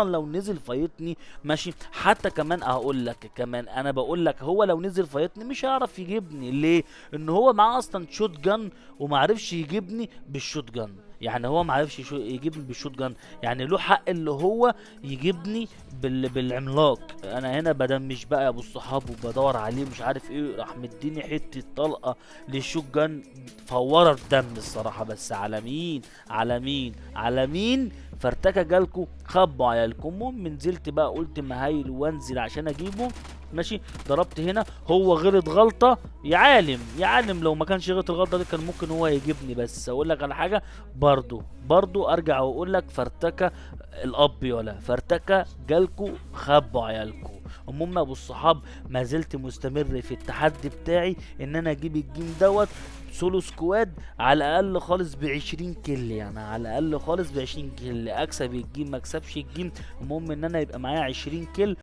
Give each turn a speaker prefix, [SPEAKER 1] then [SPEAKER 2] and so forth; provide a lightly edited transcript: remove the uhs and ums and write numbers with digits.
[SPEAKER 1] لو نزل فايتني ماشي. حتى كمان هقول لك كمان، انا بقول لك هو لو نزل فايتني مش هيعرف يجيبني. ليه؟ ان هو معاه اصلا شوت جن ومعرفش يجيبني بالشوت جن. يعني هو معرفش يجيبني بالشوت جن، يعني له حق اللي هو يجيبني بالعملاق. انا هنا بدمش بقى يا ابو الصحاب وبدور عليه مش عارف ايه، راح مديني حته طلقه للشوت جن فوره الدم الصراحه. بس على مين؟ على مين؟ على مين؟ فارتكى جالكوا خبوا عيالكم. المهم نزلت بقى قلت مهايل وانزل عشان اجيبه ماشي. ضربت هنا، هو غلط غلطه يا عالم، يا عالم لو ما كانش غلط الغلطه دي كان ممكن هو يجيبني. بس اقول لك على حاجه، برضو ارجع واقول لك فارتكى الاب ولا فارتكى جالكوا خبوا عيالكم. المهم يا ابو الصحاب ما زلت مستمر في التحدي بتاعي ان انا اجيب الجيم دوت سولو سكواد على الاقل خالص ب20 كيل. يعني على الاقل خالص ب20 كيل، اكسب الجيم ما اكسبش الجيم، المهم ان انا يبقى معايا 20 كيل.